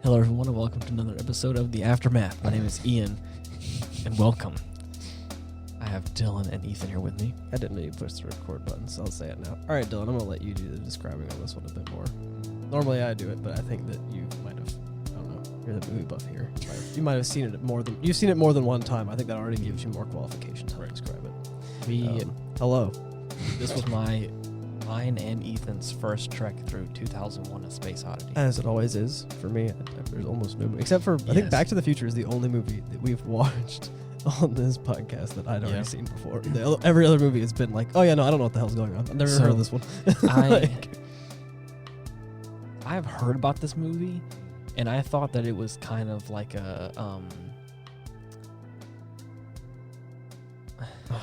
Hello, everyone, and welcome to another episode of The Aftermath. My name is Ian, and welcome. I have Dylan and Ethan here with me. I didn't know you pushed the record button, so I'll say it now. All right, Dylan, I'm going to let you do the describing on this one a bit more. Normally I do it, but I think that you might have, I don't know, you're the movie buff here. You might have seen it more than, you've seen it more than one time. I think that already gives you more qualifications to describe it. Hello. This was mine and Ethan's first trek through 2001: A Space Odyssey. As it always is for me. There's almost no movie, except for I think Back to the Future is the only movie that we've watched on this podcast that I'd already seen before. Every other movie has been like, oh yeah, no, I don't know what the hell's going on. I've never heard of this one. I've heard about this movie, and I thought that it was kind of like a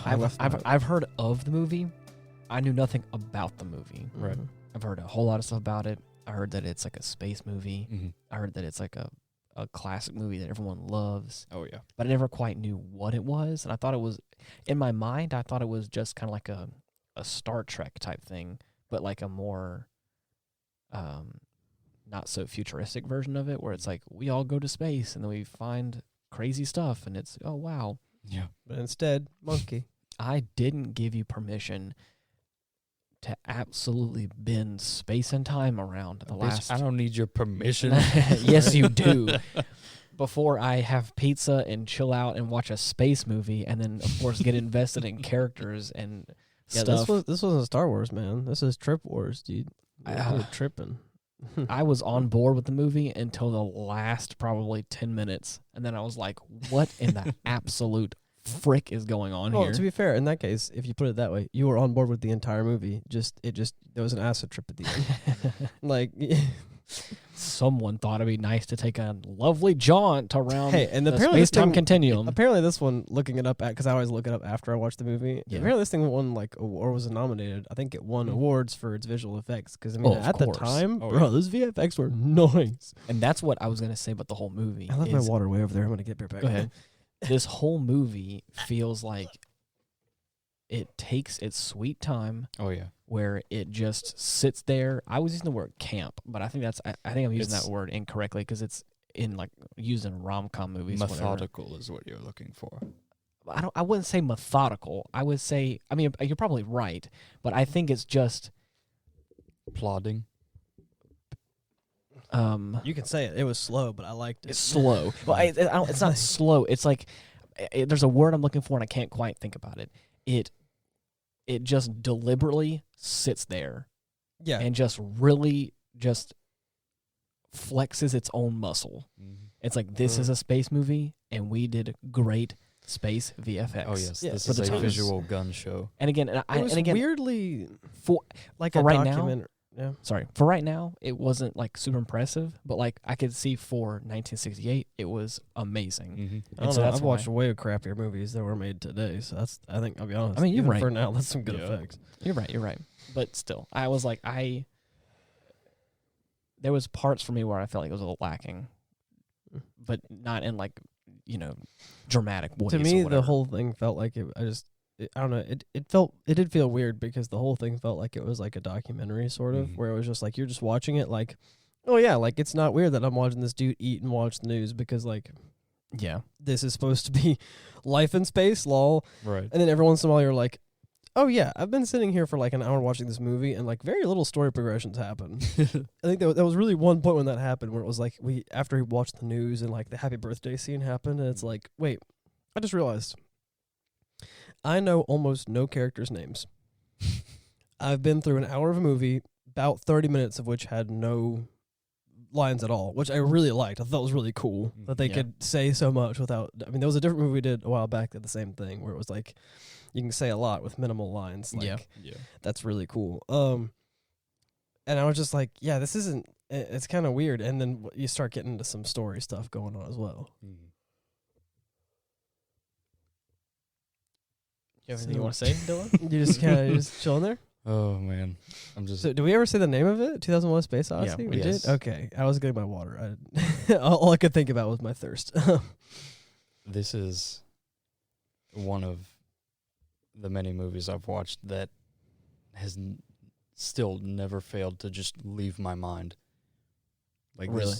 I've heard of the movie. I knew nothing about the movie. Right. I've heard a whole lot of stuff about it. I heard that it's like a space movie. Mm-hmm. I heard that it's like a classic movie that everyone loves. Oh, yeah. But I never quite knew what it was. And I thought it was, in my mind, I thought it was just kind of like a Star Trek type thing, but like a more not so futuristic version of it, where it's like we all go to space and then we find crazy stuff and it's, oh, wow. Yeah. But instead, monkey. I didn't give you permission to absolutely bend space and time around the last. I don't need your permission. Yes, you do. Before I have pizza and chill out and watch a space movie, and then of course get invested in characters and stuff. This wasn't Star Wars, man. This is Trip Wars, dude. We're tripping. I was on board with the movie until the last probably 10 minutes, and then I was like, "What in the absolute frick is going on here?" Well, to be fair, in that case, if you put it that way, you were on board with the entire movie. There was an acid trip at the end. Like, someone thought it'd be nice to take a lovely jaunt around the space-time continuum. Apparently, this one, looking it up because I always look it up after I watch the movie. Yeah. Apparently, this thing won or was nominated. I think it won awards for its visual effects. Because I mean, at the time, those VFX were nice. And that's what I was gonna say about the whole movie. I left my water way over there. I'm gonna get right back. Go ahead. This whole movie feels like it takes its sweet time. Oh, yeah. Where it just sits there. I was using the word camp, but I think I'm using that word incorrectly because it's in like used in rom-com movies. Methodical is what you're looking for. I wouldn't say methodical. I would say, I mean, you're probably right, but I think it's just plodding. You can say it. It was slow, but I liked it. It's slow. Well, it's not slow. It's like there's a word I'm looking for, and I can't quite think about it. It just deliberately sits there, and just really just flexes its own muscle. Mm-hmm. It's like this is a space movie, and we did great space VFX. Oh yes, this is a visual gun show. And again, weirdly for like for a right documentary. Now, for right now, it wasn't like super impressive, but like I could see for 1968, it was amazing. Mm-hmm. I've watched way crappier movies that were made today, so I'll be honest. I mean, you're right. For now, that's some good effects. You're right. But still, I was like, there was parts for me where I felt like it was a little lacking, but not in like, dramatic ways. To me, the whole thing felt like I don't know. It did feel weird because the whole thing felt like it was like a documentary sort of, where it was just like you're just watching it like, oh yeah, like it's not weird that I'm watching this dude eat and watch the news because like, yeah, this is supposed to be life in space, lol. Right. And then every once in a while you're like, oh yeah, I've been sitting here for like an hour watching this movie and like very little story progressions happen. I think that was really one point when that happened where it was like after we watched the news and like the happy birthday scene happened and it's like, wait, I just realized I know almost no characters' names. I've been through an hour of a movie, about 30 minutes of which had no lines at all, which I really liked. I thought it was really cool that they could say so much without... I mean, there was a different movie we did a while back that did the same thing, where it was like, you can say a lot with minimal lines. Like, that's really cool. And I was just like, yeah, this isn't... It's kind of weird. And then you start getting into some story stuff going on as well. Mm-hmm. You have anything you want to say, Dylan? You just kind of chilling there? Oh, man. So, do we ever say the name of it? 2001: Space Odyssey? Yeah, we did? Okay. I was getting my water. All I could think about was my thirst. This is one of the many movies I've watched that has still never failed to just leave my mind. Like really?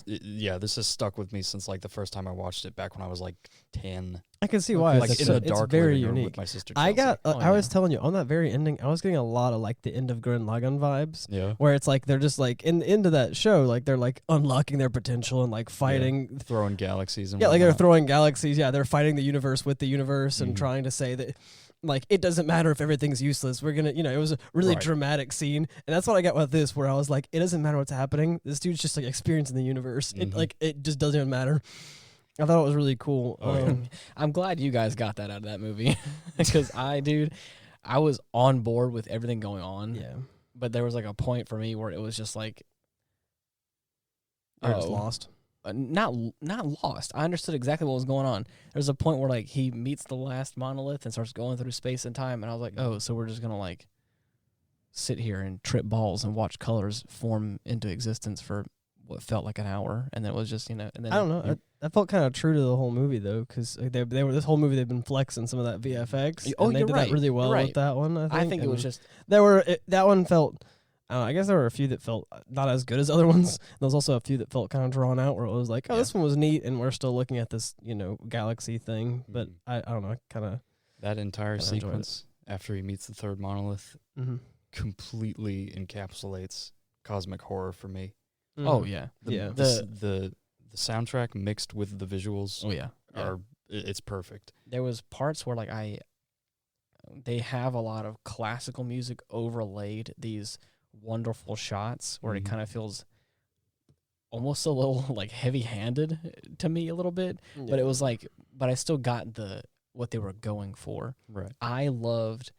This has stuck with me since like the first time I watched it back when I was like 10. I can see why. Like it's in the dark it's very living room unique. with my sister I Chelsea. got. I was telling you on that very ending. I was getting a lot of like the end of Gurren Lagann vibes. Yeah. Where it's like they're just like in the end of that show, like they're like unlocking their potential and like fighting, throwing galaxies and like whatnot. they're throwing galaxies. Yeah, they're fighting the universe with the universe and trying to say that. Like, it doesn't matter if everything's useless. We're going to, it was a really dramatic scene. And that's what I got with this, where I was like, it doesn't matter what's happening. This dude's just, like, experiencing the universe. It just doesn't even matter. I thought it was really cool. I'm glad you guys got that out of that movie. Because I was on board with everything going on. Yeah. But there was, like, a point for me where it was just like... You're just lost. Not lost. I understood exactly what was going on. There's a point where like he meets the last monolith and starts going through space and time, and I was like, oh, so we're just gonna like sit here and trip balls and watch colors form into existence for what felt like an hour, and then it was just and then I don't know. That felt kind of true to the whole movie though, because they were this whole movie they've been flexing some of that VFX. Oh, and they you're did right. that really well You're with that one. I think it was just that one felt. I guess there were a few that felt not as good as other ones. There was also a few that felt kind of drawn out, where it was like, oh, this one was neat, and we're still looking at this, galaxy thing. But I don't know, kind of that entire sequence after he meets the third monolith completely encapsulates cosmic horror for me. Oh yeah, the soundtrack mixed with the visuals. Oh yeah, it's perfect. There was parts where like they have a lot of classical music overlaid these wonderful shots where it kind of feels almost a little like heavy-handed to me a little bit, but it was like, but I still got what they were going for. Right. I loved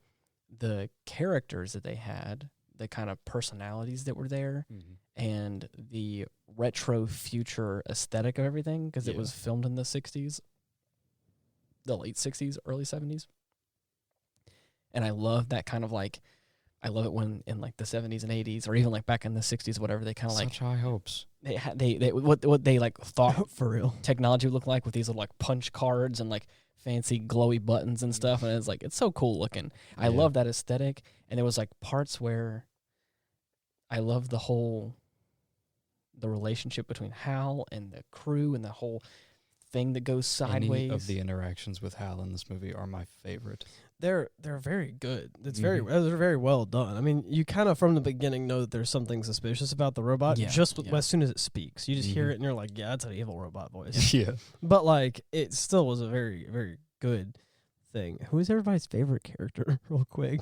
the characters that they had, the kind of personalities that were there, and the retro future aesthetic of everything, because it was filmed in the 60s, the late 60s, early 70s. And I love that kind of like, I love it when in like the 70s and 80s, or even like back in the 60s, whatever, they kind of like such high hopes. They what they like thought for real technology would look like with these little like punch cards and like fancy glowy buttons and stuff, and it's like it's so cool looking. I love that aesthetic, and there was like parts where I love the relationship between Hal and the crew and the whole thing that goes sideways. Any of the interactions with Hal in this movie are my favorite. They're very good. It's they're very well done. I mean, you kind of from the beginning know that there's something suspicious about the robot just as soon as it speaks. You just hear it and you're like, yeah, that's an evil robot voice. Yeah. But like, it still was a very, very good thing. Who is everybody's favorite character, real quick?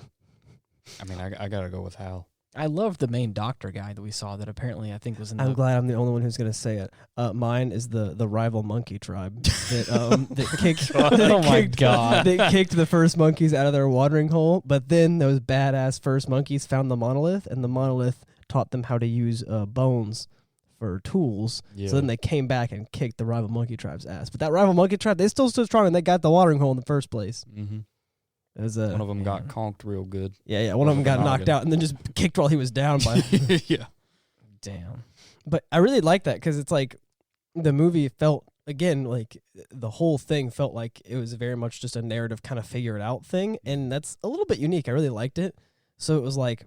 I mean, I gotta go with Hal. I love the main doctor guy that we saw that apparently I think was in I'm glad I'm the only one who's going to say it. Mine is the rival monkey tribe that kicked that kicked the first monkeys out of their watering hole, but then those badass first monkeys found the monolith, and the monolith taught them how to use bones for tools. So then they came back and kicked the rival monkey tribe's ass. But that rival monkey tribe, they still stood strong, and they got the watering hole in the first place. One of them got conked real good. Yeah. One of them got knocked out and then just kicked while he was down by. Yeah. Damn. But I really like that because it's like the movie felt, again, like the whole thing felt like it was very much just a narrative kind of figure it out thing. And that's a little bit unique. I really liked it. So it was like,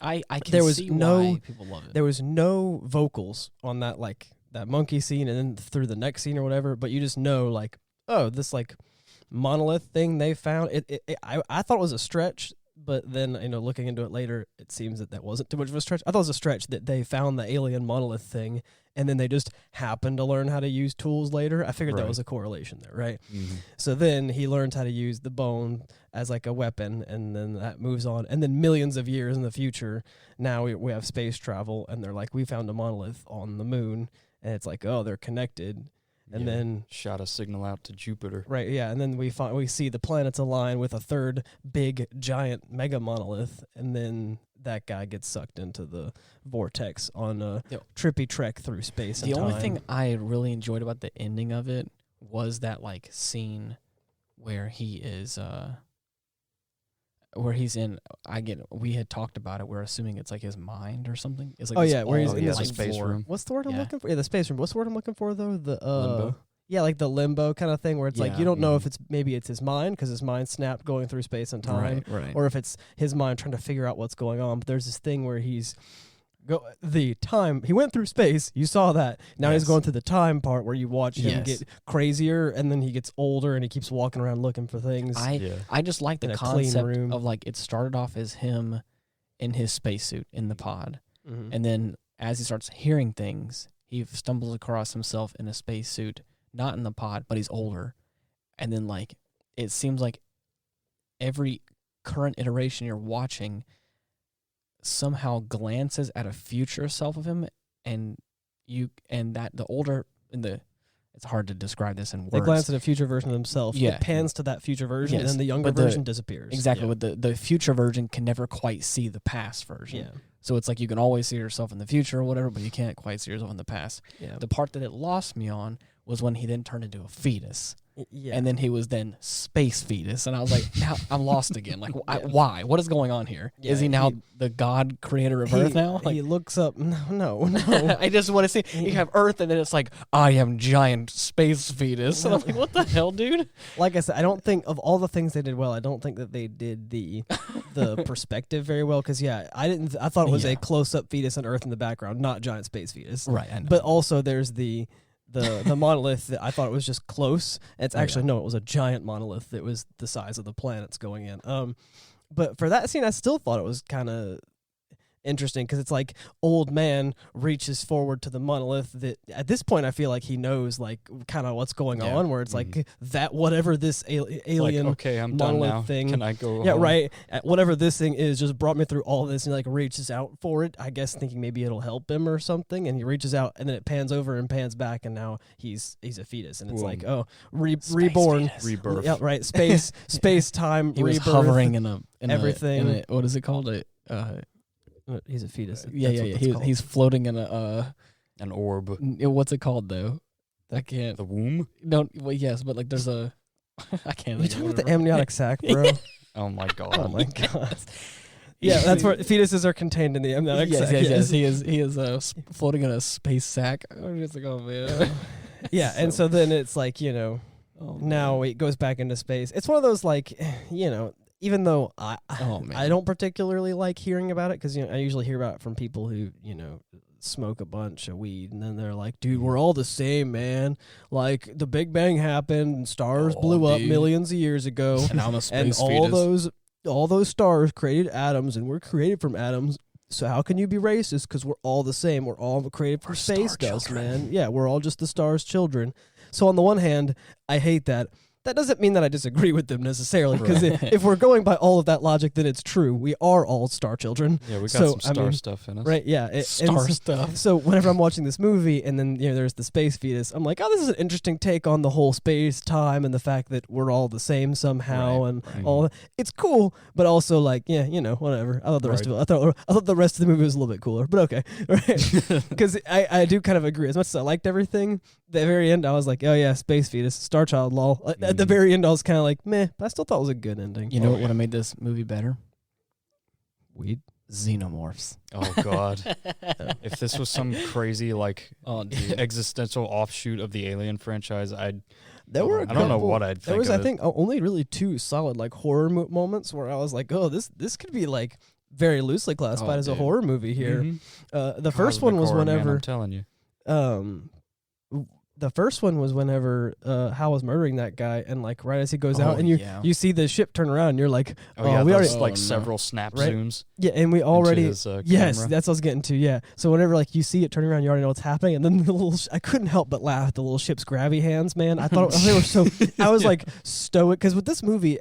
I can see why people love it. There was no vocals on that, like that monkey scene and then through the next scene or whatever. But you just know like, oh, this like monolith thing they found. I thought it was a stretch, but then looking into it later, it seems that wasn't too much of a stretch. I thought it was a stretch that they found the alien monolith thing, and then they just happened to learn how to use tools later. I figured that was a correlation there, right? So then he learns how to use the bone as like a weapon, and then that moves on. And then millions of years in the future, now we have space travel, and they're like, we found a monolith on the moon, and it's like, oh, they're connected. And then shot a signal out to Jupiter. Right, yeah. And then we see the planets align with a third big giant mega monolith, and then that guy gets sucked into the vortex on a trippy trek through space and time. The only thing I really enjoyed about the ending of it was that like scene where he is where he's in, we had talked about it, we're assuming it's like his mind or something. It's like where he's in the space room. What's the word I'm looking for? Yeah, the space room. What's the word I'm looking for though? The limbo. Yeah, like the limbo kind of thing where it's like you don't know if it's his mind because his mind snapped going through space and time, right. or if it's his mind trying to figure out what's going on. But there's this thing where he's the time he went through space. You saw that. Now he's going through the time part where you watch him get crazier, and then he gets older, and he keeps walking around looking for things. I just like the concept of like it started off as him in his spacesuit in the pod, and then as he starts hearing things, he stumbles across himself in a spacesuit, not in the pod, but he's older, and then like it seems like every current iteration you're watching somehow glances at a future self of him, and that the older it's hard to describe this in words. They glance at a future version of himself. Yeah. It pans to that future version, and then the younger version disappears. Exactly. But the future version can never quite see the past version. Yeah. So it's like you can always see yourself in the future or whatever, but you can't quite see yourself in the past. Yeah. The part that it lost me on was when he then turned into a fetus. Yeah. And then he was then space fetus. And I was like, now I'm lost again. Like, why? What is going on here? Yeah, is he now the God creator of Earth now? Like, he looks up. No. I just want to see. You have Earth, and then it's like, I am giant space fetus. And I'm like, what the hell, dude? Like I said, I don't think of all the things they did well, I don't think that they did the perspective very well. Because, I thought it was a close-up fetus on Earth in the background, not giant space fetus. Right, I know. But also there's the monolith that I thought it was just close. It's actually no, it was a giant monolith that was the size of the planets going in. But for that scene, I still thought it was kind of interesting because it's like old man reaches forward to the monolith that at this point I feel like he knows like kind of what's going on, where it's like that whatever this alien like, okay, I'm monolith done now. thing. Can I go? Yeah, home? right. Whatever this thing is just brought me through all this, and he like reaches out for it. I guess thinking maybe it'll help him or something, and he reaches out, and then it pans over and pans back, and now he's a fetus, and it's like reborn, rebirth. Yeah, right. Space time. He rebirth, was hovering in everything. What is it called? He's a fetus. He's floating in an orb. What's it called though? I can't. The womb? No, well, yes, but like there's a. I can't. You talking about the amniotic sac, bro? Oh my god! Oh my god! Yeah, that's where fetuses are contained in the amniotic sac. Yes. He is floating in a space sack. I'm just like, oh man. Yeah, and so then it's like now it goes back into space. It's one of those like even though I don't particularly like hearing about it because I usually hear about it from people who smoke a bunch of weed, and then they're like, dude, we're all the same, man. Like the Big Bang happened and stars blew up millions of years ago, and I'm a space fetus. All those stars created atoms, and we're created from atoms. So how can you be racist? Because we're all the same. We're all created from space dust, man. Yeah, we're all just the stars' children. So on the one hand, I hate that. That doesn't mean that I disagree with them necessarily, because if we're going by all of that logic, then it's true. We are all star children. Yeah, we got some star stuff in us. Right, yeah. Star stuff. So whenever I'm watching this movie and then there's the space fetus, I'm like, oh, this is an interesting take on the whole space time and the fact that we're all the same somehow all. It's cool, but also like, whatever. I thought the rest of it. I thought the rest of the movie was a little bit cooler, but okay, right? Because I do kind of agree. As much as I liked everything, the very end I was like, oh yeah, space fetus, star child, lol. At the very end, I was kind of like, meh, but I still thought it was a good ending. You know what would have made this movie better? Weed. Xenomorphs. Oh, God. If this was some crazy, existential offshoot of the Alien franchise, I don't know what I'd think. There was, I think, only really two solid, horror moments where I was like, oh, this could be, very loosely classified as a horror movie here. Mm-hmm. The first one was whenever... Man, I'm telling you. The first one was whenever Hal was murdering that guy, and right as he goes out, and you see the ship turn around, and you're like, we already several snap zooms. Yeah, and we already his, yes, camera. that's what I was getting to. Yeah, so whenever you see it turning around, you already know what's happening, and then the little I couldn't help but laugh at the little ship's grabby hands, man. I thought they were so. I was stoic because with this movie,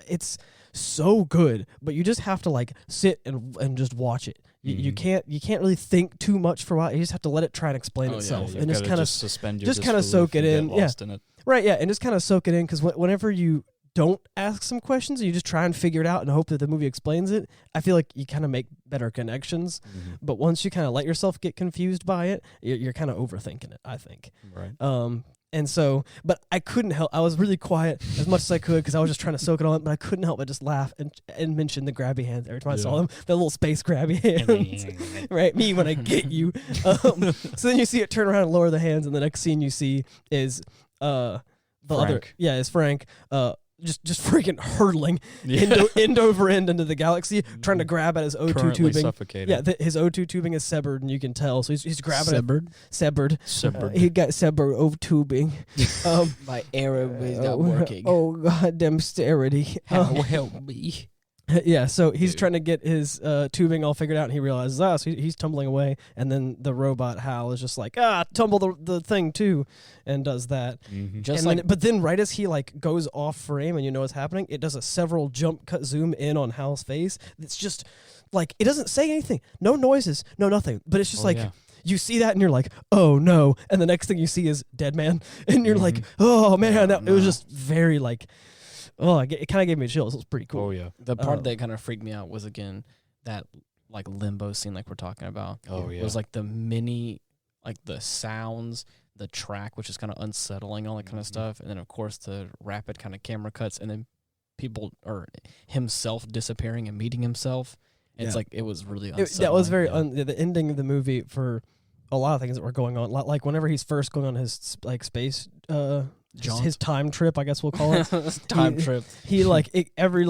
it's so good, but you just have to sit and just watch it. You can't really think too much for a while. You just have to let it try and explain itself, and just kind of suspend your just kind of soak it in. In it. Right. Yeah, and just kind of soak it in because whenever you don't ask some questions and you just try and figure it out and hope that the movie explains it, I feel like you kind of make better connections. Mm-hmm. But once you kind of let yourself get confused by it, you're kind of overthinking it, I think. Right. And so, but I couldn't help. I was really quiet as much as I could because I was just trying to soak it on. But I couldn't help but just laugh and mention the grabby hands every time I saw them. The little space grabby hands, right? Me when I get you. So then you see it turn around and lower the hands, and the next scene you see is Frank. Is Frank just freaking hurtling end over end into the galaxy, trying to grab at his O2 Currently tubing. Suffocated. Yeah, his O2 tubing is severed, and you can tell. So he's grabbing Severed. He got severed O tubing. My arrow is not working. Oh goddamn sterity! Help me. Yeah, so he's trying to get his tubing all figured out, and he realizes, so he's tumbling away, and then the robot Hal is just like, tumble the thing too, and does that. Mm-hmm. But then right as he like goes off frame, and you know what's happening, it does a several jump cut zoom in on Hal's face. It's just like, it doesn't say anything, no noises, no nothing, but it's just you see that and you're like, oh no, and the next thing you see is dead man, and you're like, oh man, it was just very like. Oh, it kind of gave me chills. It was pretty cool. Oh, yeah. The part that kind of freaked me out was, again, that, like, limbo scene like we're talking about. Oh, yeah. It was, like, the sounds, the track, which is kind of unsettling, all that kind of stuff. And then, of course, the rapid kind of camera cuts, and then himself disappearing and meeting himself. It's like, it was really unsettling. That was very, the ending of the movie for a lot of things that were going on. Like, whenever he's first going on his, like, space, jaunt. His time trip, I guess we'll call it. Trip. He every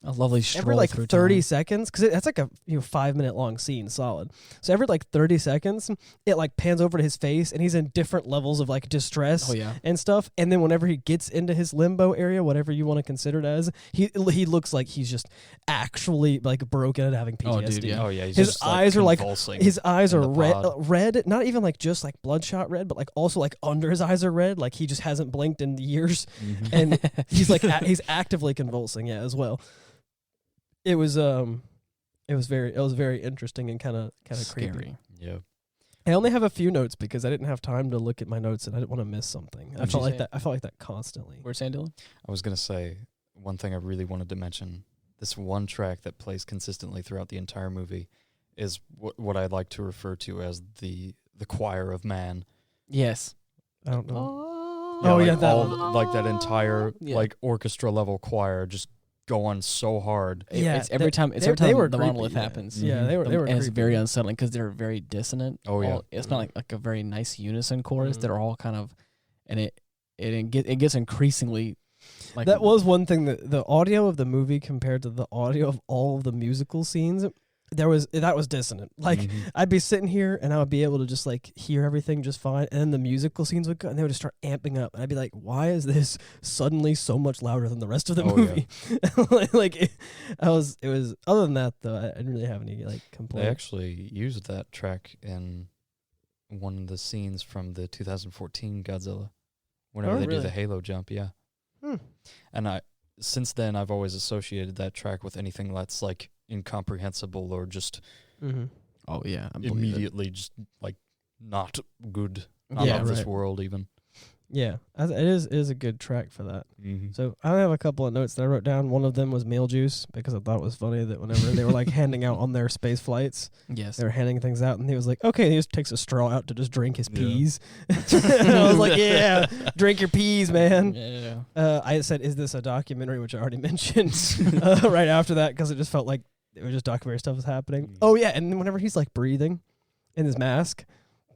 a lovely stroll every like through 30 time. seconds, because that's like a 5-minute long scene solid. So every like 30 seconds, it like pans over to his face, and he's in different levels of like distress and stuff. And then whenever he gets into his limbo area, whatever you want to consider it as, he looks like he's just actually like broken and having PTSD. Oh, dude, yeah. Oh, yeah. He's His just, eyes are like his eyes are pod. red, not even like just like bloodshot red, but like also like under his eyes are red, like he just hasn't blinked in years, and he's like he's actively convulsing, as well. It was very interesting and kind of creepy. Yeah. I only have a few notes because I didn't have time to look at my notes, and I didn't want to miss something. I felt like that constantly. Where's Sam Dillon? I was going to say one thing I really wanted to mention. This one track that plays consistently throughout the entire movie is what I like to refer to as the choir of man. Yes. I don't know. Like that entire like orchestra level choir just going so hard. It's every time the monolith happens. Yeah, they were and it's creepy. very unsettling because they're very dissonant. Oh yeah, it's not like a very nice unison chorus. They're all kind of, and it gets increasingly. Like, that was one thing, that the audio of the movie compared to the audio of all of the musical scenes, that was dissonant. Like I'd be sitting here and I would be able to just like hear everything just fine, and then the musical scenes would go and they would just start amping up, and I'd be like, why is this suddenly so much louder than the rest of the movie? It was other than that though, I didn't really have any like complaints. They actually used that track in one of the scenes from the 2014 Godzilla whenever they do the Halo jump. And since then I've always associated that track with anything that's like incomprehensible or just oh yeah, immediately just like not good, not of this world even. Yeah, it is a good track for that. So I have a couple of notes that I wrote down. One of them was meal juice, because I thought it was funny that whenever they were like handing out on their space flights, they were handing things out, and he was like, okay, and he just takes a straw out to just drink his peas. And I was like, yeah, drink your peas, man. I said, is this a documentary, which I already mentioned right after that, because it just felt like it was just documentary stuff was happening. Oh yeah, and then whenever he's like breathing in his mask,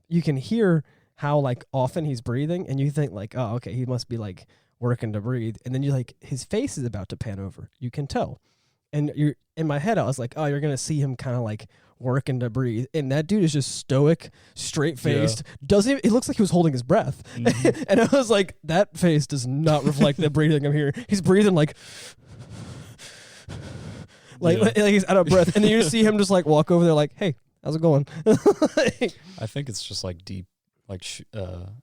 you can hear how like often he's breathing, and you think like, oh, okay, he must be like working to breathe, and then you like his face is about to pan over. You can tell, and you're in my head. I was like, oh, you're gonna see him kind of like working to breathe, and that dude is just stoic, straight faced. Doesn't it looks like he was holding his breath, and I was like, that face does not reflect the breathing I'm hearing. He's breathing like. Like he's out of breath, and then you just see him just like walk over there, like, "Hey, how's it going?" I think it's just like deep, like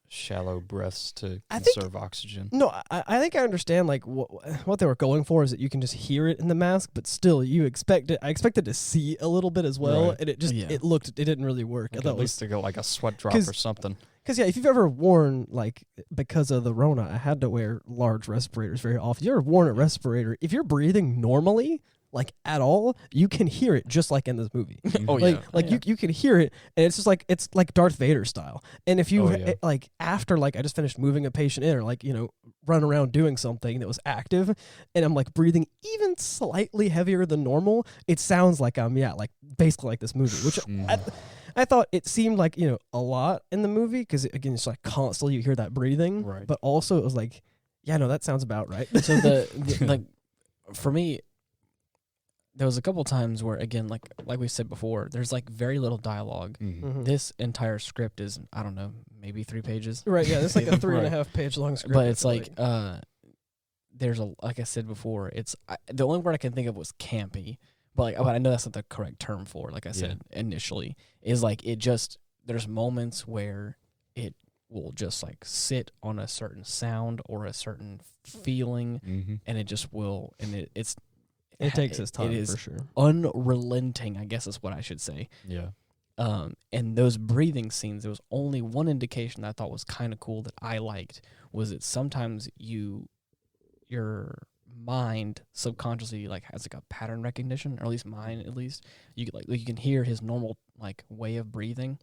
shallow breaths to conserve oxygen. No, I think I understand like what they were going for is that you can just hear it in the mask, but still you expect it. I expected to see a little bit as well, and it just it didn't really work. Like at least to go like a sweat drop or something. Because if you've ever worn, like, because of the Rona, I had to wear large respirators very often. If you ever worn a respirator, if you're breathing normally, like at all, you can hear it just like in this movie. You can hear it, and it's just like it's like Darth Vader style. And if you like after like I just finished moving a patient in, or like run around doing something that was active, and I'm like breathing even slightly heavier than normal, it sounds like I'm like basically like this movie, which I thought it seemed like a lot in the movie, because again it's like constantly you hear that breathing, but also it was like. Yeah, no, that sounds about right. So like for me, there was a couple times where, again, like we said before, there's like very little dialogue. Mm-hmm. This entire script is, I don't know, maybe 3 pages. Right, yeah, it's like a 3.5 page long script. But it's like, there's like I said before, the only word I can think of was campy. But I know that's not the correct term for it, like I said initially, is like there's moments where it will just like sit on a certain sound or a certain feeling, and it just will, and it takes its time, for sure. Unrelenting, I guess is what I should say. Yeah. And those breathing scenes, there was only one indication that I thought was kind of cool that I liked, was that sometimes your mind subconsciously like has like a pattern recognition, or at least mine, you can hear his normal like way of breathing.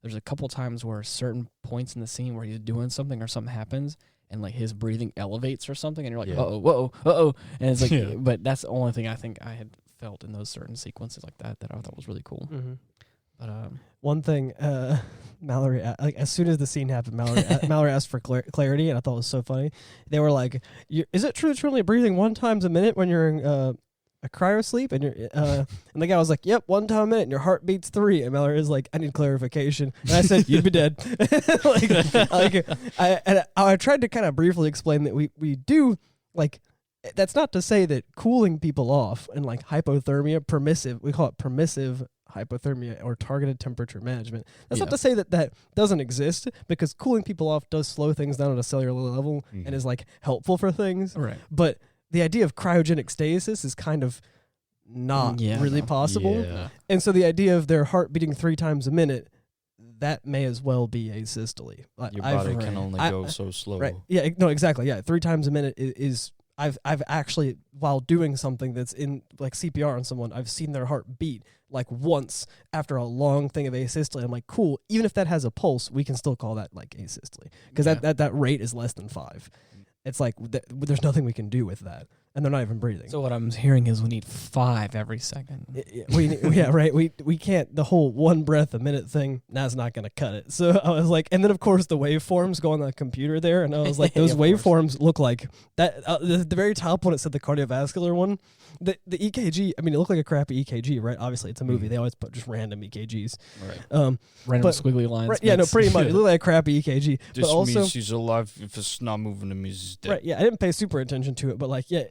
There's a couple times where certain points in the scene where he's doing something or something happens and like his breathing elevates or something, and you're like, uh-oh, and it's like, but that's the only thing I think I had felt in those certain sequences like that I thought was really cool. But one thing, Mallory, like as soon as the scene happened, Mallory asked for clarity, and I thought it was so funny. They were like, "Is it true that you're only breathing 1 time a minute when you're in a cryo sleep?" And and the guy was like, "Yep, 1 time a minute, and your heart beats 3." And Mallory is like, "I need clarification." And I said, "You'd be dead." I tried to kind of briefly explain that we do like. That's not to say that cooling people off and like hypothermia, we call it permissive hypothermia or targeted temperature management. That's not to say that doesn't exist, because cooling people off does slow things down at a cellular level and is like helpful for things. Right. But the idea of cryogenic stasis is kind of not really possible. Yeah. And so the idea of their heart beating 3 times a minute, that may as well be asystole. Your body can only go so slow. Right. Yeah, no, exactly. Yeah. 3 times a minute is I've actually, while doing something that's in like CPR on someone, I've seen their heart beat like once after a long thing of asystole. I'm like, cool, even if that has a pulse, we can still call that like asystole, because that rate is less than 5. It's like there's nothing we can do with that, and they're not even breathing. So what I'm hearing is we need 5 every second. We can't. The whole 1 breath a minute thing, that's not going to cut it. So I was like, and then of course the waveforms go on the computer there, and I was like, those waveforms look like that. The very top one, it said the cardiovascular one. The EKG, I mean, it looked like a crappy EKG, right? Obviously, it's a movie. They always put just random EKGs. Right. Random squiggly lines. Right, yeah, no, pretty much. It looked like a crappy EKG. This but also, means she's alive. If it's not moving, it means she's dead. Right, yeah, I didn't pay super attention to it, but like, yeah,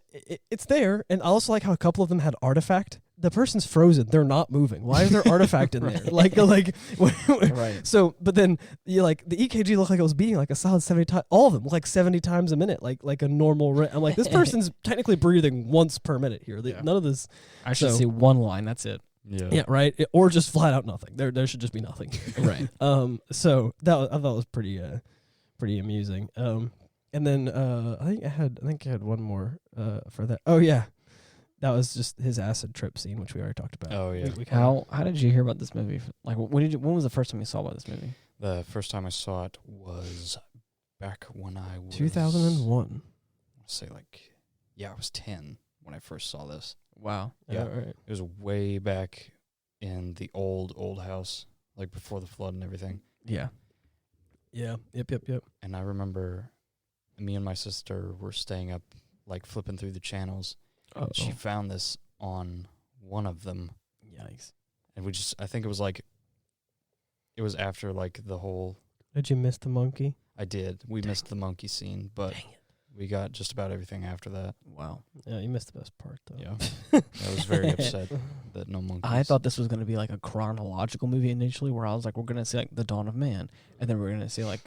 it's there. And I also like how a couple of them had artifact. The person's frozen. They're not moving. Why is there artifact in there? Like, right. So, but then you like the EKG looked like it was beating like a solid 70 times. All of them like 70 times a minute, like a normal. I'm like, this person's technically breathing once per minute here. None of this. I should see 1 line. That's it. Yeah. Right. Or just flat out nothing. There should just be nothing. Right. So I thought it was pretty amusing. And then I think I had one more for that. Oh yeah. That was just his acid trip scene, which we already talked about. Oh yeah. How did you hear about this movie? Like, when was the first time you saw about this movie? The first time I saw it was back when I was 2001. I say I was 10 when I first saw this. Wow. Yeah. Right. It was way back in the old house, like before the flood and everything. Yeah. Yeah. Yep. And I remember me and my sister were staying up, like flipping through the channels. She found this on one of them. Yikes. And I think it was after like the whole... Did you miss the monkey? I did. We missed the monkey scene, but we got just about everything after that. Wow. Yeah, you missed the best part, though. Yeah. I was very upset that no monkeys. I thought this was going to be like a chronological movie initially, where I was like, we're going to see like the dawn of man, and then we're going to see like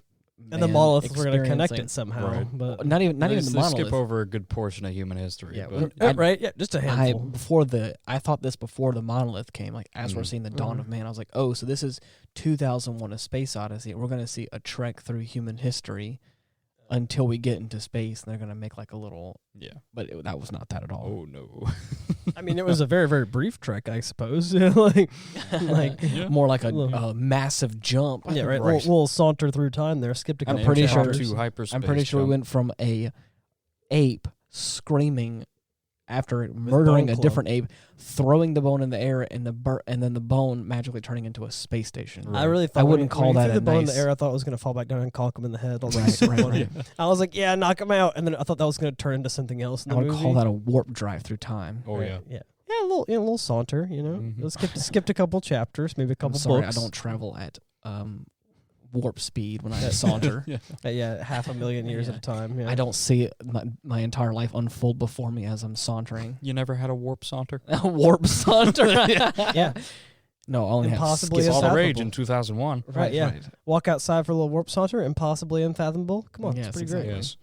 and the monolith, we're going to connect it somehow. Right. But not even the monolith. Skip over a good portion of human history. Yeah, but right? Yeah, just a handful. I thought this before the monolith came, like as we're seeing the dawn of man, I was like, oh, so this is 2001: A Space Odyssey. We're going to see a trek through human history until we get into space, and they're going to make like a little... Yeah. But that was not that at all. Oh, no. I mean, it was a very, very brief trek, I suppose. like more like a massive jump. Yeah, right. We'll saunter through time there, skip a couple I'm pretty chapters. To hyperspace I'm pretty sure we went from a ape screaming after murdering a different ape, throwing the bone in the air, and then the bone magically turning into a space station. Right. I really thought I wouldn't call that the bone in the air. I thought it was going to fall back down and conk him in the head. Right. I was like, yeah, knock him out, and then I thought that was going to turn into something else. In the movie. Call that a warp drive through time. Oh yeah. A little saunter. Skipped a couple chapters, maybe a couple books. I don't travel at warp speed when I saunter. Yeah, 500,000 years at a time. Yeah. I don't see my entire life unfold before me as I'm sauntering. You never had a warp saunter? A warp saunter? Yeah. No, I only impossibly have all the rage in 2001. Right, yeah. Right. Walk outside for a little warp saunter, impossibly unfathomable. Come on, it's pretty great. Yes.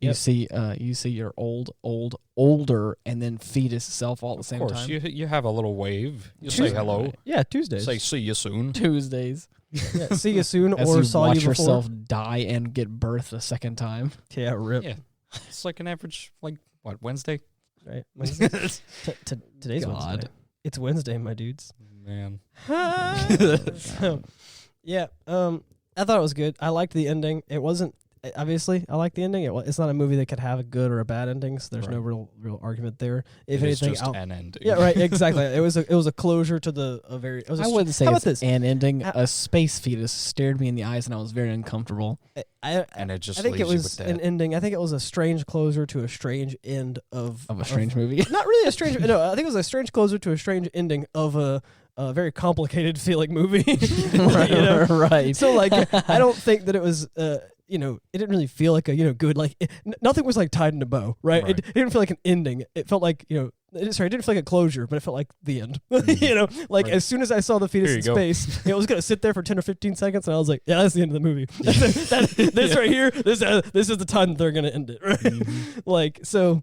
You see your older, and then fetus self all at the same time. Of course, you have a little wave. You say hello. Right. Yeah, Tuesdays. Say see you soon. Tuesdays. Yeah, see you soon, As or you saw watch you before. yourself die and get birthed a second time. Yeah, rip. Yeah, it's like an average, Wednesday? Right. Today's Wednesday. It's Wednesday, my dudes. Man. So, yeah. I thought it was good. I liked the ending. It wasn't. Obviously, I like the ending. It's not a movie that could have a good or a bad ending, so there's no real argument there. If anything, it's just an ending. Yeah, right. Exactly. It was a closure to a very. I wouldn't say it's an ending. A space fetus stared me in the eyes, and I was very uncomfortable. And it just. I think it was an ending. I think it was a strange closure to a strange end of a strange movie. Not really a strange. No, I think it was a strange closure to a strange ending of a very complicated feeling movie. Right. Right. So I don't think that it was. It didn't really feel like a, good, nothing was tied in a bow, right? It didn't feel like an ending. It felt like, it didn't feel like a closure, but it felt like the end. As soon as I saw the fetus in space, it was going to sit there for 10 or 15 seconds, and I was like, yeah, that's the end of the movie. This right here, this is the time they're going to end it, right? Mm-hmm.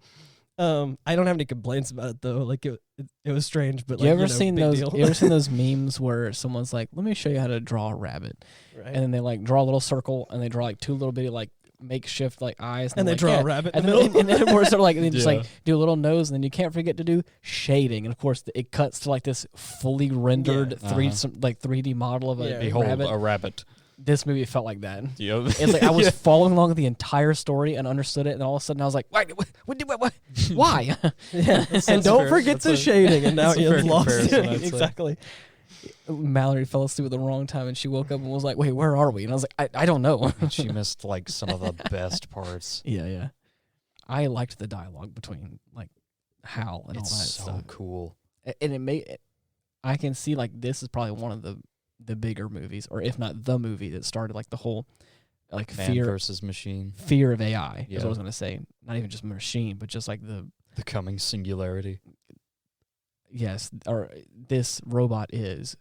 I don't have any complaints about it though. It was strange, but you ever seen those memes where someone's like, "Let me show you how to draw a rabbit," right? And then they draw a little circle and they draw two little bitty makeshift eyes, and they draw a rabbit in the middle, and then we're sort of they just do a little nose, and then you can't forget to do shading, and of course it cuts to this fully rendered 3D model of a rabbit. A rabbit. This movie felt like that. Yep. It's I was following along with the entire story and understood it, and all of a sudden I was like, "What? Why?" Yeah. And don't forget the shading, and now you've lost it. Exactly. Mallory fell asleep at the wrong time, and she woke up and was like, "Wait, where are we?" And I was like, "I don't know." And she missed some of the best parts. Yeah. I liked the dialogue between Hal and all that stuff. It's so cool. And I can see this is probably one of the bigger movies, or if not the movie that started the whole man fear versus machine, fear of AI. Is what I was going to say. Not even just machine, but just the coming singularity. Yes, or this robot is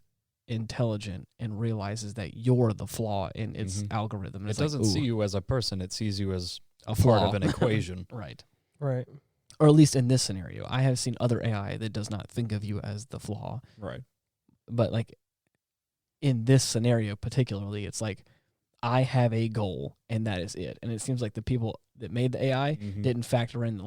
intelligent and realizes that you're the flaw in its algorithm. And it doesn't see you as a person; it sees you as a part of an equation. Right. Or at least in this scenario, I have seen other AI that does not think of you as the flaw. Right. But in this scenario particularly, it's I have a goal and that is it. And it seems like the people that made the AI didn't factor in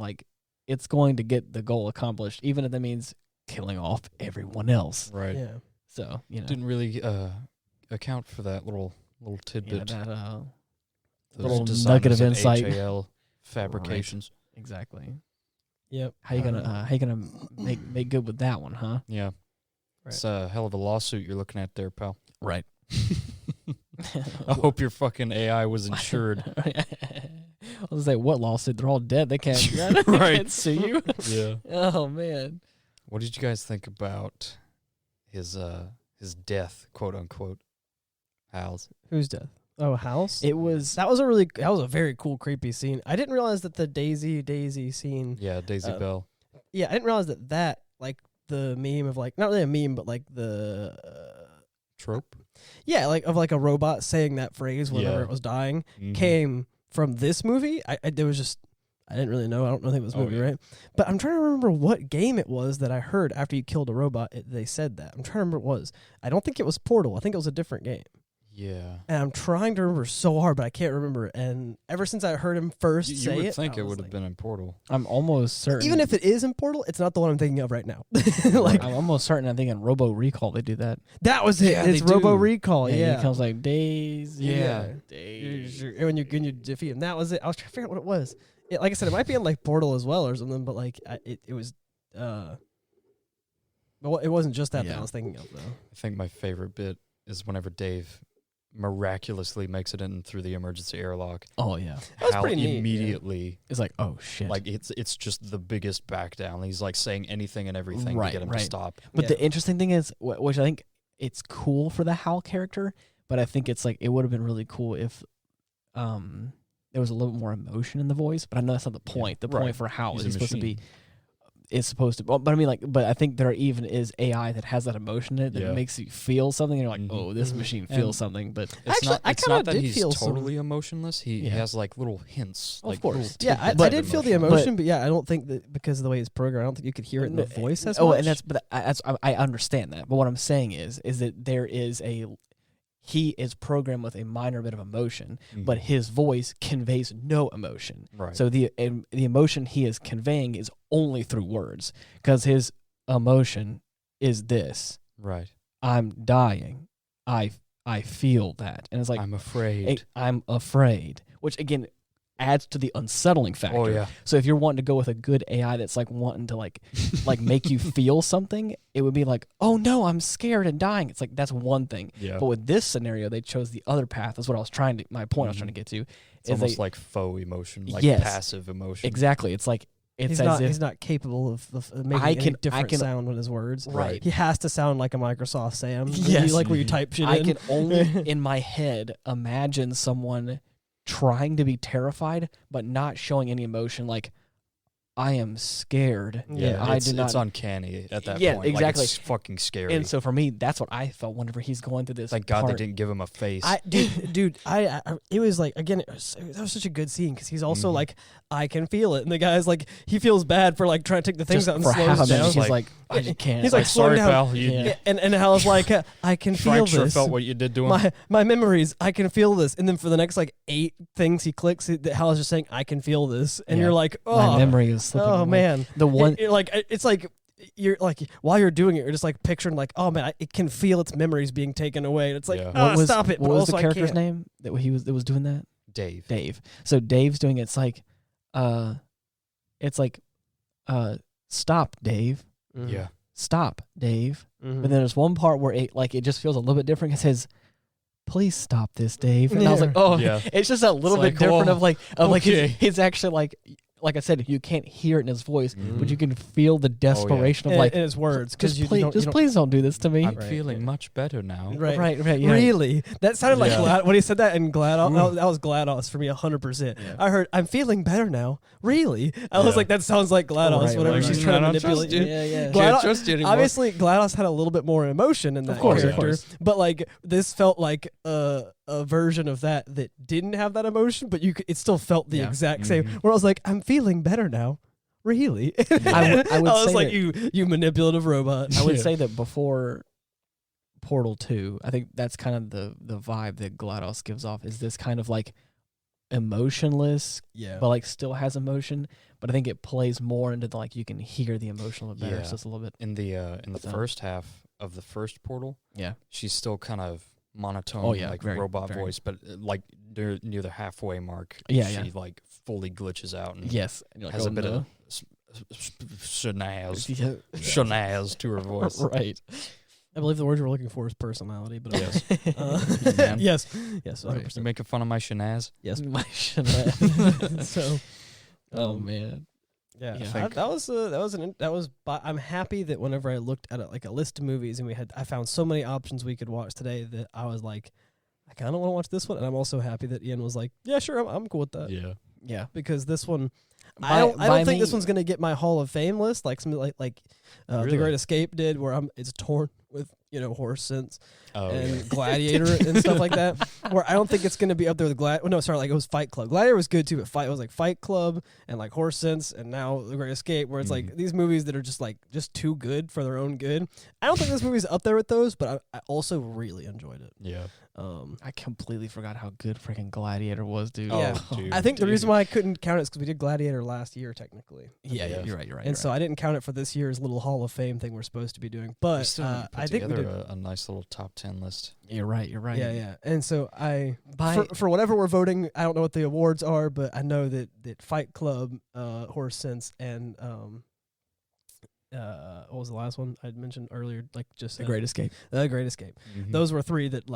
it's going to get the goal accomplished, even if that means killing off everyone else. Right. Yeah. So, didn't really account for that little tidbit. Yeah, that little nugget of insight. HAL fabrications. Right. Exactly. Yep. How you gonna make good with that one, huh? Yeah. Right. It's a hell of a lawsuit you're looking at there, pal. Right. I hope your fucking AI was insured. I was like, what lawsuit? They're all dead. They can't, right. They can't sue you. Yeah. Oh man. What did you guys think about his death, quote unquote? Hal's. Whose death? Oh, Hal's? That was a very cool, creepy scene. I didn't realize that the Daisy scene. Yeah, Daisy Bell. Yeah, I didn't realize that the meme of not really a meme, but the trope. Yeah, of a robot saying that phrase whenever it was dying came from this movie. I didn't really know. I don't know if it was a movie, right? But I'm trying to remember what game it was that I heard after you killed a robot. They said that. I'm trying to remember what it was. I don't think it was Portal. I think it was a different game. Yeah. And I'm trying to remember so hard, but I can't remember. And ever since I heard him first say you would it, think it would have been in Portal. I'm almost certain. Even if it is in Portal, it's not the one I'm thinking of right now. Like I'm almost certain. I think in Robo Recall they do that. That was it. Yeah, It's they Robo do. Recall. Yeah. He comes like Days. Days. And when you defeat him, that was it. I was trying to figure out what it was. Like I said, it might be in like Portal as well or something. But like it was. But it wasn't just that I was thinking of though. I think my favorite bit is whenever Dave miraculously makes it in through the emergency airlock. Oh yeah, that's how pretty neat, immediately it's like, oh shit, like it's just the biggest back down. He's like saying anything and everything to get him to stop. But the interesting thing is, which I think it's cool for the Hal character, but I think it's like it would have been really cool if there was a little bit more emotion in the voice. But I know that's not the point. The point for Hal is supposed to be. Is supposed to, but I mean, like, but I think there even is AI that has that emotion in it that makes you feel something. And you're like, oh, this machine feels something. But it's not that he's totally emotionless. He has like little hints. Of course, I did feel the emotion, but I don't think that because of the way it's programmed, I don't think you could hear it in the voice as much. Oh, and I understand that. But what I'm saying is that there is he is programmed with a minor bit of emotion, but his voice conveys no emotion. Right. So the emotion he is conveying is only through words, because his emotion is this. Right. I'm dying. I feel that, and it's like I'm afraid. I'm afraid, which again adds to the unsettling factor. Oh yeah. So if you're wanting to go with a good AI that's like wanting to like make you feel something, it would be like, oh no, I'm scared and dying. It's like that's one thing. Yeah. But with this scenario, they chose the other path. That's what I was trying to. My point I was trying to get to. It's almost like faux emotion, like passive emotion. Exactly. It's like he's not capable of making any different sound with his words. Right. He has to sound like a Microsoft Sam. Yes. Like where you type shit in. I can only in my head imagine someone trying to be terrified but not showing any emotion, like I am scared. Yeah, it's uncanny at that point. Yeah, exactly. Like it's fucking scary. And so for me, that's what I felt whenever he's going through this. Thank God they didn't give him a face. Dude, it was like, again, that was such a good scene because he's also like, I can feel it. And the guy's like, he feels bad for like trying to take the things out and slows down. He's like, I just can't. He's like, sorry, pal. And Hal's like, I can feel this. Sure felt what you did to him. My memories, I can feel this. And then for the next like 8 things he clicks, Hal is just saying, I can feel this. And you're like, oh. My memory is slipping away. Man. The one it's like you're like while you're doing it, you're just like picturing like, oh man, it can feel its memories being taken away. And it's like, stop it. What was the character's name that was doing that? Dave. So Dave's doing it. It's like, stop, Dave. Mm-hmm. Yeah. Stop, Dave. Mm-hmm. But then there's one part where it just feels a little bit different. It says, please stop this, Dave. And I was like, oh, it's just a little bit different of it's actually like I said, you can't hear it in his voice, but you can feel the desperation of like in his words. Please don't do this to me. I'm feeling much better now. Right. Yeah. Really? That sounded like when he said that in GLaDOS. That was GLaDOS for me 100%. Yeah. I heard, I'm feeling better now. Really? I was like, that sounds like GLaDOS. Whenever she's trying to manipulate you. Yeah. Can't trust you anymore. Obviously, GLaDOS had a little bit more emotion in that character, but like this felt like a version of that didn't have that emotion, but it still felt the exact same. Where I was like, I'm feeling better now. Really? I was like, you manipulative robot. I would say that before Portal 2, I think that's kind of the vibe that GLaDOS gives off, is this kind of like emotionless, but like still has emotion. But I think it plays more into the like you can hear the emotion a little better. So it's a little bit in the first half of the first Portal. Yeah, she's still kind of monotone, robot voice, but like near the halfway mark, she like fully glitches out and has a bit of shenaz to her voice. Right. I believe the word we're looking for is personality, but yes, 100%. You're making fun of my shenaz? Yes, my shenaz. So, oh man. I'm happy that whenever I looked at a list of movies and I found so many options we could watch today that I was like, I kind of want to watch this one, and I'm also happy that Ian was like, yeah, sure, I'm cool with that. Yeah, because this one, I don't think this one's gonna get my Hall of Fame list like something like The Great Escape did, where it's torn with Horse Sense and and Gladiator and stuff like that. Where I don't think it's going to be up there with it was Fight Club. Gladiator was good too, but it was like Fight Club and like Horse Sense and now The Great Escape, where it's like these movies that are just too good for their own good. I don't think this movie's up there with those, but I also really enjoyed it. Yeah. I completely forgot how good freaking Gladiator was, dude. Yeah. Dude, I think the reason why I couldn't count it is because we did Gladiator last year, technically. Yeah, you're right. And so I didn't count it for this year's little Hall of Fame thing we're supposed to be doing. But I think we did a nice little top 10 list. You're right. Yeah. And so for whatever we're voting, I don't know what the awards are, but I know that Fight Club, Horse Sense, and what was the last one I mentioned earlier? Like just The Great Escape. The Great Escape. Mm-hmm. Those were three that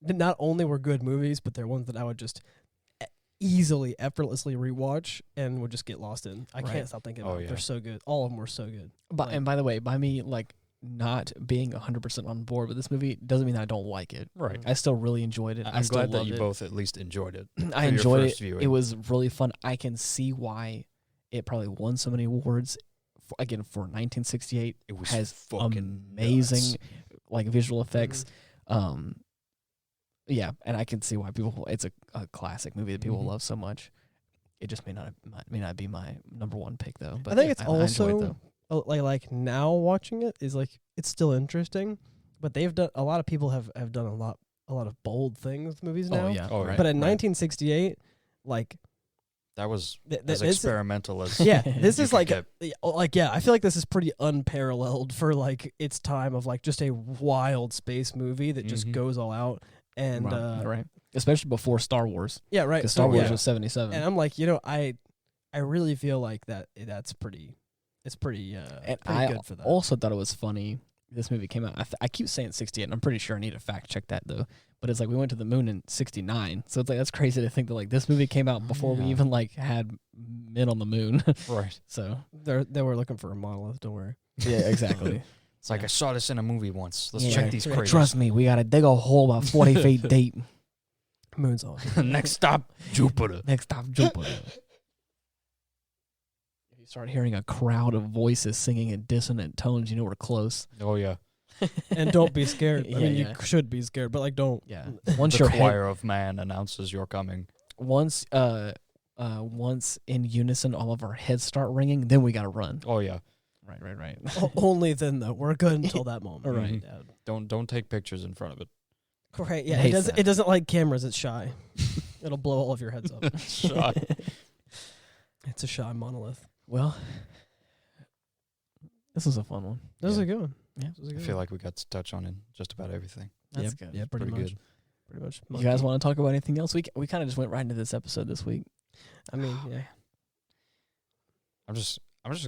not only were good movies, but they're ones that I would just easily, effortlessly rewatch and would just get lost in. I can't stop thinking about them. They're so good. All of them were so good. But and by the way, by me not being 100% on board with this movie doesn't mean that I don't like it. Right. I still really enjoyed it. I'm glad that you both at least enjoyed it. I enjoyed it. Viewing. It was really fun. I can see why it probably won so many awards. Again, for 1968, it was has fucking amazing visual effects. Mm-hmm. Yeah, and I can see why it's a classic movie that people love so much. It just may not be my number one pick though. But I think it's also it, like now watching it is it's still interesting, but a lot of people have done a lot of bold things with movies now. Oh yeah. Oh, right. But in 1968, that was as experimental as this is I feel like this is pretty unparalleled for its time of just a wild space movie that just goes all out. And right. Especially before Star Wars. Yeah, right. Because Star Wars was 77. And I'm I really feel like that's pretty. It's pretty. And pretty I good for that. Also thought it was funny. This movie came out. I keep saying 68, and I'm pretty sure I need to fact check that though. But it's we went to the moon in 69, so it's that's crazy to think that this movie came out before we even had men on the moon. Right. So they were looking for a monolith. Don't worry. Yeah, exactly. It's I saw this in a movie once. Let's check these craters. Trust me, we gotta dig a hole about 40 feet deep. Moon's on. Next stop, Jupiter. If you start hearing a crowd of voices singing in dissonant tones, you know we're close. Oh yeah. And don't be scared. I mean, you should be scared, but don't. Yeah. Once the choir of man announces you're coming. Once in unison, all of our heads start ringing, then we gotta run. Oh yeah. Right. Only then though. We're good until that moment. Right. Don't take pictures in front of it. Right. Yeah. It doesn't like cameras. It's shy. It'll blow all of your heads up. Shy. It's a shy monolith. Well, this was a fun one. This was a good one. Yeah. I feel like we got to touch on just about everything. That's good. Yeah, pretty much. Good. Pretty much. You guys want to talk about anything else? We kind of just went right into this episode this week. I mean, yeah. I'm just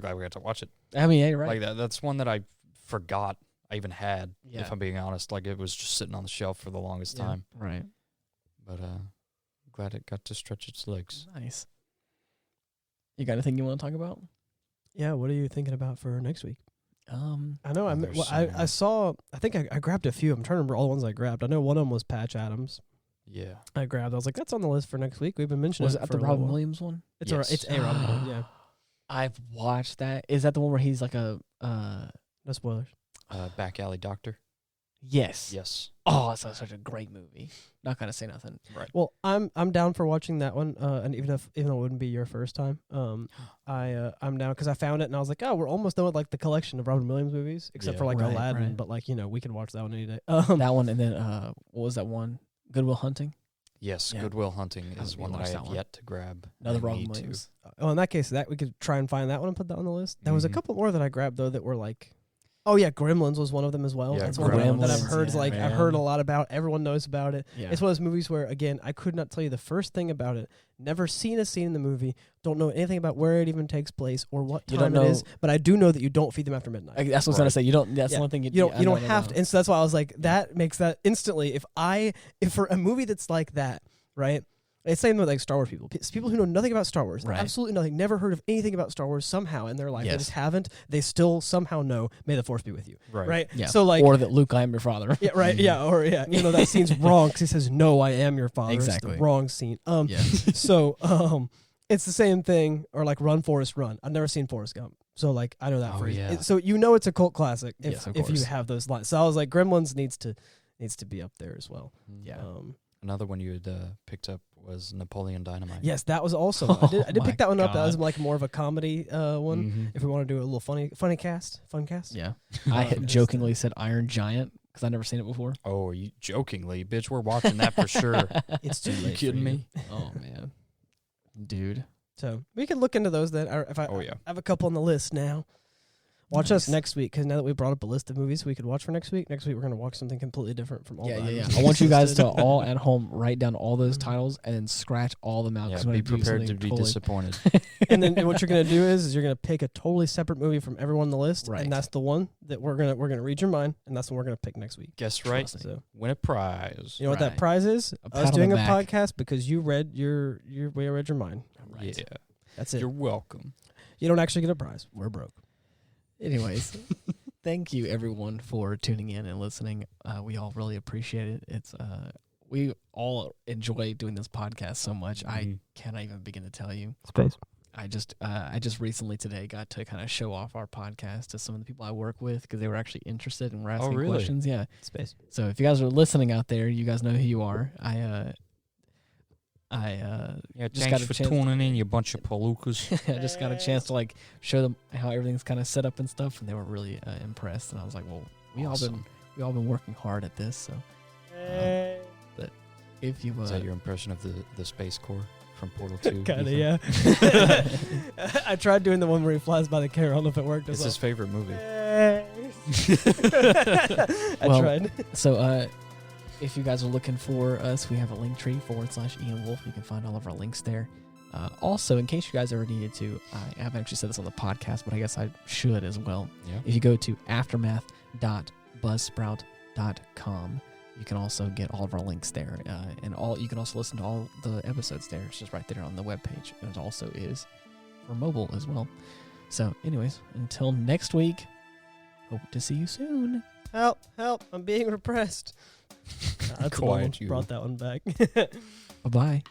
glad we got to watch it. I mean, yeah, you're right. That's one that I forgot I even had. Yeah. If I'm being honest, it was just sitting on the shelf for the longest time. Right. But glad it got to stretch its legs. Nice. You got anything you want to talk about? Yeah. What are you thinking about for next week? I know. I saw. I think I grabbed a few. I'm trying to remember all the ones I grabbed. I know one of them was Patch Adams. Yeah. I grabbed. I was like, that's on the list for next week. We've been mentioning. Was it the Robin Williams one? It's it's a Robin Williams. Yeah. I've watched that. Is that the one where he's like a no spoilers. Back Alley Doctor. Yes. Yes. Oh, it's such a great movie. Not gonna say nothing. Right. Well, I'm down for watching that one. And even though it wouldn't be your first time, I'm down because I found it and I was like, oh, we're almost done with the collection of Robin Williams movies, except for Aladdin. Right. But we can watch that one any day. That one, and then what was that one? Good Will Hunting. Yes, yeah. Good Will Hunting is one that I have yet to grab. Another Robin Williams. Oh, in that case, that we could try and find that one and put that on the list. There was a couple more that I grabbed though that were oh yeah, Gremlins was one of them as well. Yeah, that's one that I've heard I've heard a lot about. Everyone knows about it. Yeah. It's one of those movies where again I could not tell you the first thing about it. Never seen a scene in the movie. Don't know anything about where it even takes place or what time it is. But I do know that you don't feed them after midnight. That's what I was gonna say. You don't. That's one thing you don't have to. And so that's why I was like, that makes that instantly. If for a movie that's like that, right? It's same with Star Wars people. People who know nothing about Star Wars, absolutely nothing, never heard of anything about Star Wars somehow in their life. Yes. They just haven't. They still somehow know, may the Force be with you. Right? Yeah. So or that Luke, I am your father. Yeah, right. Yeah, or that scene's wrong because he says, no, I am your father. Exactly. It's the wrong scene. So it's the same thing, or Run, Forrest, Run. I've never seen Forrest Gump. So like I know that phrase. Yeah. So you know it's a cult classic Yes, of if you course. have those lines. So I was like, Gremlins needs to be up there as well. Yeah. Another one you had picked up was Napoleon Dynamite. Yes, that was also. I did pick that one up. That was God. like more of a comedy one. Mm-hmm. If we want to do a little fun cast. Yeah. I had jokingly said Iron Giant because I've never seen it before. Oh, are you jokingly, bitch? We're watching that for sure. It's too You late. kidding me? Oh man, dude. So we can look into those then. I have a couple on the list now. Watch us next week, because now that we brought up a list of movies we could watch for next week we're going to watch something completely different from all the items. I want you guys to all at home write down all those titles and then scratch all them out. Yeah, we're be gonna do prepared to be totally disappointed. And then what you're going to do is you're going to pick a totally separate movie from everyone on the list, Right. and that's the one that we're going to read your mind, and that's the one we're going to pick next week. Guess right. So Win a prize. you know what that Right. prize is? A pat Us on the doing a back. podcast because you read your mind. Right. Yeah. That's it. You're welcome. You don't actually get a prize. We're broke. Anyways, thank you everyone for tuning in and listening. We all really appreciate it. It's we all enjoy doing this podcast so much. I cannot even begin to tell you. Space. I just recently today got to kind of show off our podcast to some of the people I work with because they were actually interested and were asking really? questions. Yeah. Space. So if you guys are listening out there, you guys know who you are. Just got thanks a for chance. tuning in, you bunch of palookas. I just got a chance to like show them how everything's kind of set up and stuff, and they were really impressed. And I was like, "Well, we all been working hard at this." So, but if you Is that your impression of the Space Corps from Portal 2? Kind of, Ethan? yeah. I tried doing the one where he flies by the camera. I don't know if it worked. It's his favorite movie. I tried. So, if you guys are looking for us, we have a link tree /Ian Wolf. You can find all of our links there. Also, in case you guys ever needed to, I haven't actually said this on the podcast, but I guess I should as well. Yeah. If you go to aftermath.buzzsprout.com, you can also get all of our links there. You can also listen to all the episodes there. It's just right there on the webpage. And it also is for mobile as well. So, anyways, until next week, hope to see you soon. Help, I'm being repressed. That's Quiet brought that one back. Bye-bye.